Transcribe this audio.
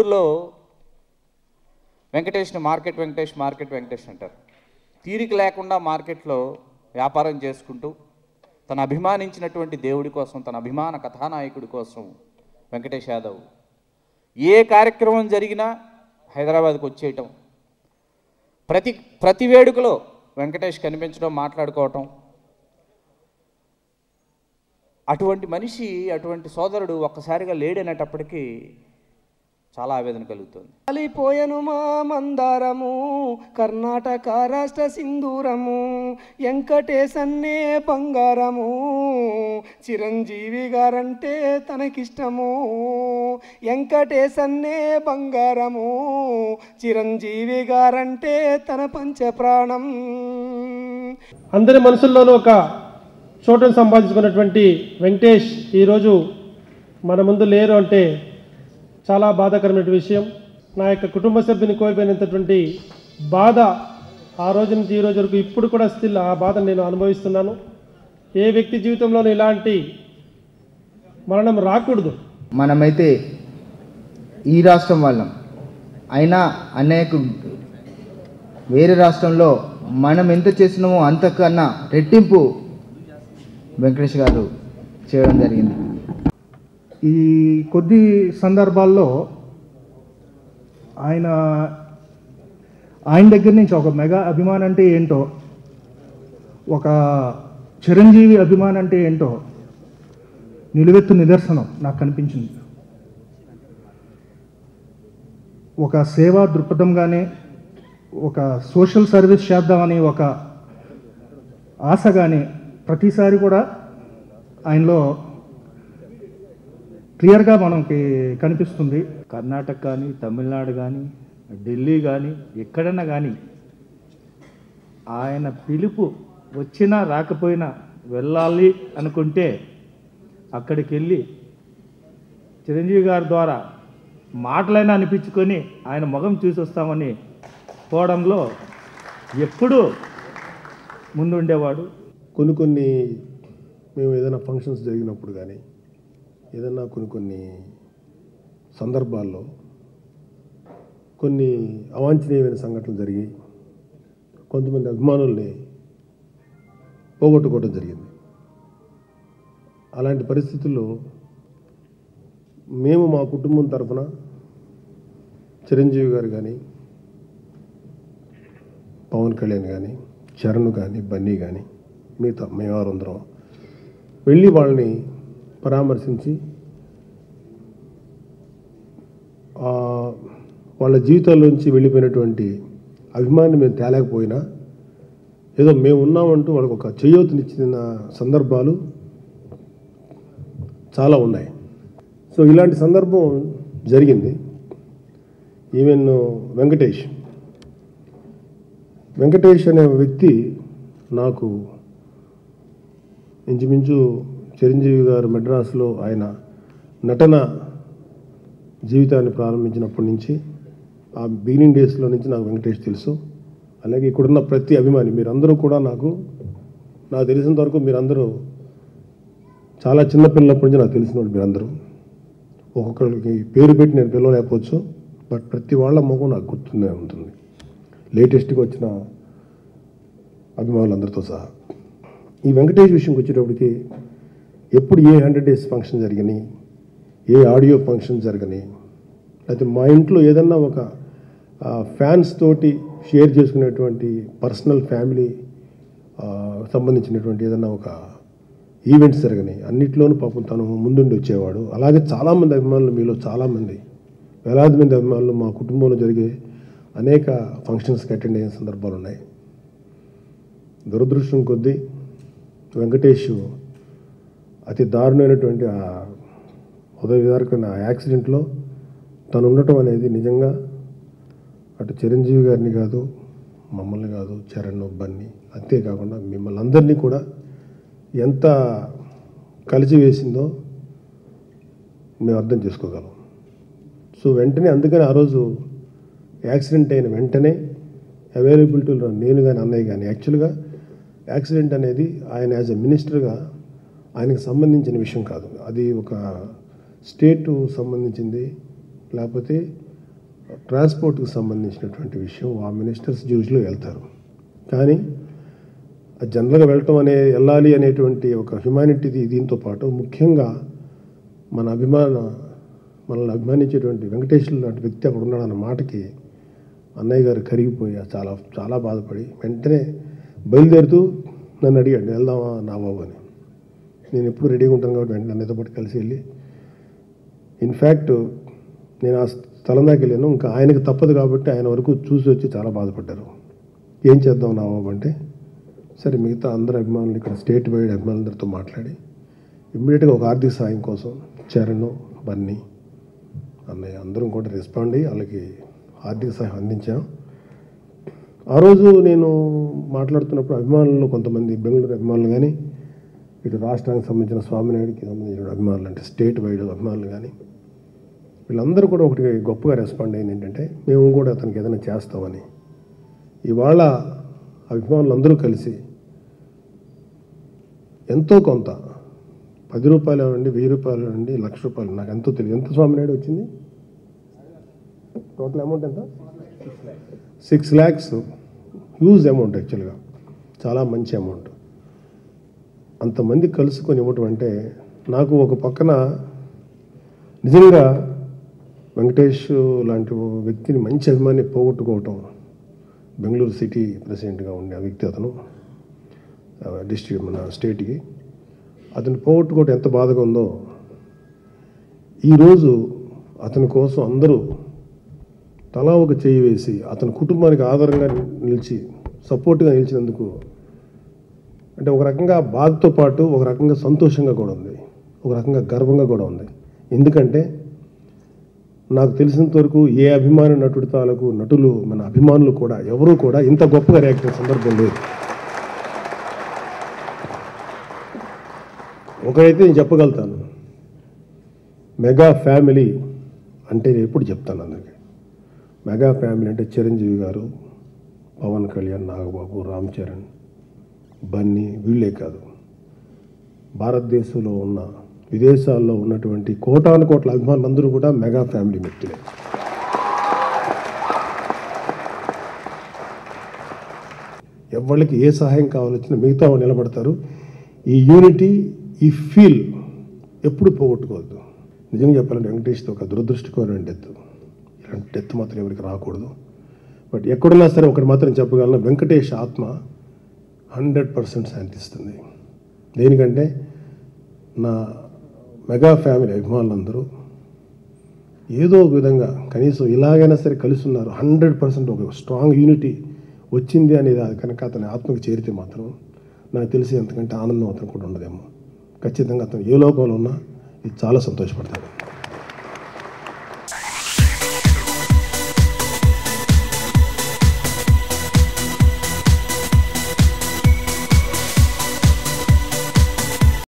నెల్లూరులో వెంకటేష్ని మార్కెట్ వెంకటేష్ అంటారు. తీరిక లేకుండా మార్కెట్లో వ్యాపారం చేసుకుంటూ తన అభిమానించినటువంటి దేవుడి కోసం, తన అభిమాన కథానాయకుడి కోసం వెంకటేష్ యాదవ్ ఏ కార్యక్రమం జరిగినా హైదరాబాద్కి వచ్చేయటం, ప్రతి వేడుకలో వెంకటేష్ కనిపించడం, మాట్లాడుకోవటం. అటువంటి మనిషి, అటువంటి సోదరుడు ఒక్కసారిగా లేడనేటప్పటికీ చాలా ఆవేదన కలుగుతుంది. అలిపోయను మా మందారము కర్ణాటక రాష్ట్ర సింధూరము వెంకటేశన్నే బంగారము చిరంజీవి గారంటే తనకిష్టము వెంకటేశన్నే బంగారము చిరంజీవి గారంటే తన పంచప్రాణం. అందరి మనసుల్లోనూ ఒక చోటును సంపాదించుకున్నటువంటి వెంకటేష్ ఈరోజు మన ముందు లేరు అంటే చాలా బాధాకరమైన విషయం. నా యొక్క కుటుంబ సభ్యుని కోల్పోయినంతటువంటి బాధ ఆ రోజు నుంచి ఈ రోజు వరకు ఇప్పుడు కూడా స్టిల్ ఆ బాధను నేను అనుభవిస్తున్నాను. ఏ వ్యక్తి జీవితంలోనూ ఇలాంటి మరణం రాకూడదు. మనమైతే ఈ రాష్ట్రం వాళ్ళం అయినా అనేక వేరే రాష్ట్రంలో మనం ఎంత చేసినామో అంతకన్నా రెట్టింపు వెంకటేష్ గారు చేయడం జరిగింది. ఈ కొద్ది సందర్భాల్లో ఆయన దగ్గర నుంచి ఒక మెగా అభిమానం అంటే ఏంటో, ఒక చిరంజీవి అభిమానం అంటే ఏంటో నిలువెత్తు నిదర్శనం నాకు కనిపించింది. ఒక సేవా దృక్పథంగానే, ఒక సోషల్ సర్వీస్ చేద్దామని ఒక ఆశగానే ప్రతిసారి కూడా ఆయనలో క్లియర్గా మనకి కనిపిస్తుంది. కర్ణాటక కానీ, తమిళనాడు కానీ, ఢిల్లీ కానీ, ఎక్కడన్నా కానీ ఆయన పిలుపు వచ్చినా రాకపోయినా వెళ్ళాలి అనుకుంటే అక్కడికి వెళ్ళి చిరంజీవి గారి ద్వారా మాటలైనా అనిపించుకొని ఆయన ముఖం చూసి వస్తామని పోవడంలో ఎప్పుడూ ముందుండేవాడు. కొన్ని మేము ఏదైనా ఫంక్షన్స్ జరిగినప్పుడు కానీ, ఏదన్నా కొన్ని సందర్భాల్లో కొన్ని అవాంఛనీయమైన సంఘటనలు జరిగి కొంతమంది అభిమానుల్ని పోగొట్టుకోవడం జరిగింది. అలాంటి పరిస్థితుల్లో మేము మా కుటుంబం తరఫున చిరంజీవి గారు కానీ, పవన్ కళ్యాణ్ కానీ, చరణ్ కానీ, బన్నీ కానీ, మిగతా మేవారందరం వెళ్ళి వాళ్ళని పరామర్శించి వాళ్ళ జీవితాల్లోంచి వెళ్ళిపోయినటువంటి అభిమాన్ని మేము తేలేకపోయినా ఏదో మేము ఉన్నామంటూ వాళ్ళకు ఒక చేయూతనిచ్చిన సందర్భాలు చాలా ఉన్నాయి. సో ఇలాంటి సందర్భం జరిగింది. ఈవెన్ వెంకటేష్ అనే వ్యక్తి నాకు ఇంచుమించు చిరంజీవి గారు మెడ్రాస్లో ఆయన నటన జీవితాన్ని ప్రారంభించినప్పటి నుంచి, ఆ బిగినింగ్ డేస్లో నుంచి నాకు వెంకటేష్ తెలుసు. అలాగే ఇక్కడున్న ప్రతి అభిమాని మీరందరూ కూడా నాకు తెలిసినంత వరకు మీరందరూ చాలా చిన్నపిల్లప్పటి నుంచి నాకు తెలిసిన వాళ్ళు మీరందరూ. ఒక్కొక్కరికి పేరు పెట్టి నేను పిలవలేకపోవచ్చు, బట్ ప్రతి వాళ్ళ ముఖం నాకు గుర్తుండే ఉంటుంది, లేటెస్ట్గా వచ్చిన అభిమానులందరితో సహా. ఈ వెంకటేష్ విషయంకి వచ్చేటప్పటికి ఎప్పుడు ఏ 100 days ఫంక్షన్ జరిగినాయి, ఏ ఆడియో ఫంక్షన్ జరిగినాయి, లేకపోతే మా ఇంట్లో ఏదన్నా ఒక ఫ్యాన్స్ తోటి షేర్ చేసుకునేటువంటి పర్సనల్ ఫ్యామిలీ సంబంధించినటువంటి ఏదన్నా ఒక ఈవెంట్స్ జరిగినాయి, అన్నిట్లోనూ పాపం తను ముందుండి వచ్చేవాడు. అలాగే చాలామంది అభిమానులు, మీలో చాలామంది వేలాది మంది అభిమానులు మా కుటుంబంలో జరిగే అనేక ఫంక్షన్స్కి అటెండ్ అయిన సందర్భాలు ఉన్నాయి. దురదృష్టం కొద్దీ వెంకటేష్ అతి దారుణమైనటువంటి ఆ ఉదయవిదారకమైన యాక్సిడెంట్లో తను ఉండటం అనేది నిజంగా అటు చిరంజీవి గారిని కాదు, మమ్మల్ని కాదు, చరణ్, బన్నీ, అంతేకాకుండా మిమ్మల్ని అందరినీ కూడా ఎంత కలిసివేసిందో మేము అర్థం చేసుకోగలం. సో వెంటనే అందుకని ఆ రోజు యాక్సిడెంట్ అయిన వెంటనే అవైలబిలిటీలో నేను కానీ అన్నయ్య కానీ, యాక్చువల్గా యాక్సిడెంట్ అనేది ఆయన యాజ్ ఎ మినిస్టర్గా ఆయనకు సంబంధించిన విషయం కాదు, అది ఒక స్టేటు సంబంధించింది, లేకపోతే ట్రాన్స్పోర్ట్కి సంబంధించినటువంటి విషయం ఆ మినిస్టర్స్ జ్యూస్లో వెళ్తారు. కానీ జనరల్గా వెళ్ళాలి అనేటువంటి ఒక హ్యుమానిటీ దీంతో పాటు ముఖ్యంగా మనల్ని అభిమానించేటువంటి వెంకటేశ్వర లాంటి వ్యక్తి అక్కడ ఉన్నాడన్న మాటకి అన్నయ్య గారు కరిగిపోయి చాలా చాలా బాధపడి వెంటనే బయలుదేరుతూ నన్ను అడిగాడు, వెళ్దామా నా బాబు అని. నేను ఎప్పుడు రెడీగా ఉంటాను కాబట్టి వెంటనే అన్నయ్యతో పాటు కలిసి వెళ్ళి, ఇన్ఫ్యాక్ట్ నేను ఆ స్థలం దాకా వెళ్ళాను. ఇంకా ఆయనకు తప్పదు కాబట్టి ఆయన వరకు చూసి వచ్చి చాలా బాధపడ్డారు. ఏం చేద్దాం నా బాబు అంటే, సరే మిగతా అందరు అభిమానులు ఇక్కడ స్టేట్ వైడ్ అభిమానులందరితో మాట్లాడి ఇమ్మీడియట్గా ఒక ఆర్థిక సాయం కోసం చరణ్, బన్నీ, అన్నయ్య అందరం కూడా రెస్పాండ్ అయ్యి వాళ్ళకి ఆర్థిక సహాయం అందించాం. ఆ రోజు నేను మాట్లాడుతున్నప్పుడు అభిమానులు కొంతమంది బెంగళూరు అభిమానులు కానీ ఇటు రాష్ట్రానికి సంబంధించిన స్వామినాయుడికి సంబంధించిన అభిమానులు అంటే స్టేట్ వైడ్ అభిమానులు కానీ వీళ్ళందరూ కూడా ఒకటి గొప్పగా రెస్పాండ్ అయింది ఏంటంటే, మేము కూడా అతనికి ఏదైనా చేస్తామని. ఇవాళ అభిమానులు అందరూ కలిసి ఎంతో కొంత 10 రూపాయల నుండి 1000 రూపాయల నుండి 1,00,000 రూపాయలు, నాకు ఎంతో తెలియదు. ఎంత స్వామినాయుడు వచ్చింది? టోటల్ అమౌంట్ ఎంత? 6 lakhs. హ్యూజ్ అమౌంట్, యాక్చువల్గా చాలా మంచి అమౌంట్. అంతమంది కలుసుకొని ఇవ్వటం అంటే నాకు ఒక పక్కన నిజంగా వెంకటేష్ లాంటి వ్యక్తిని, మంచి అభిమాని పోగొట్టుకోవటం, బెంగళూరు సిటీ ప్రెసిడెంట్గా ఉండే ఆ వ్యక్తి, అతను డిస్ట్రిక్ట్ మన స్టేట్కి, అతను పోగొట్టుకోవటం ఎంత బాధగా ఉందో. ఈరోజు అతని కోసం అందరూ తలా ఒక చేయి వేసి అతని కుటుంబానికి ఆధారంగా నిలిచి సపోర్ట్గా నిలిచినందుకు అంటే ఒక రకంగా బాధతో పాటు ఒక రకంగా సంతోషంగా కూడా ఉంది, ఒక రకంగా గర్వంగా కూడా ఉంది. ఎందుకంటే నాకు తెలిసినంత వరకు ఏ అభిమాన నటుడి తాలకు నటులు మన అభిమానులు కూడా ఎవరూ కూడా ఇంత గొప్పగా రియాక్ట్ అయిన సందర్భం లేదు. ఒకరైతే నేను చెప్పగలుగుతాను, మెగా ఫ్యామిలీ అంటే నేను ఎప్పుడు చెప్తాను అందరికీ, మెగా ఫ్యామిలీ అంటే చిరంజీవి గారు, పవన్ కళ్యాణ్, నాగబాబు, రామ్ చరణ్, బన్నీ, వీళ్ళే కాదు, భారతదేశంలో ఉన్న విదేశాల్లో ఉన్నటువంటి కోటాను కోట్ల అభిమానులందరూ కూడా మెగా ఫ్యామిలీ వ్యక్తులే. ఎవరికి ఏ సహాయం కావాలొచ్చినా మిగతా వాళ్ళు నిలబడతారు. ఈ యూనిటీ, ఈ ఫీల్ ఎప్పుడు పోగొట్టుకోవద్దు. నిజంగా చెప్పాలంటే వెంకటేష్తో ఒక దురదృష్టకరమైన డెత్, ఇలాంటి డెత్ మాత్రం ఎవరికి రాకూడదు. బట్ ఎక్కడున్నా సరే ఒకటి మాత్రం చెప్పగలను, వెంకటేష్ ఆత్మ 100% శాంతిస్తుంది. దేనికంటే నా మెగా ఫ్యామిలీ అభిమానులందరూ ఏదో ఒక విధంగా కనీసం ఇలాగైనా సరే కలిసి ఉన్నారు. 100% ఒక స్ట్రాంగ్ యూనిటీ వచ్చింది అనేది అది కనుక అతని ఆత్మకి చేరితే మాత్రం నాకు తెలిసి అంతకంటే ఆనందం అతను కూడా ఉండదేమో. ఖచ్చితంగా అతను ఏ లోకంలో ఉన్నా ఇది చాలా సంతోషపడతాడు.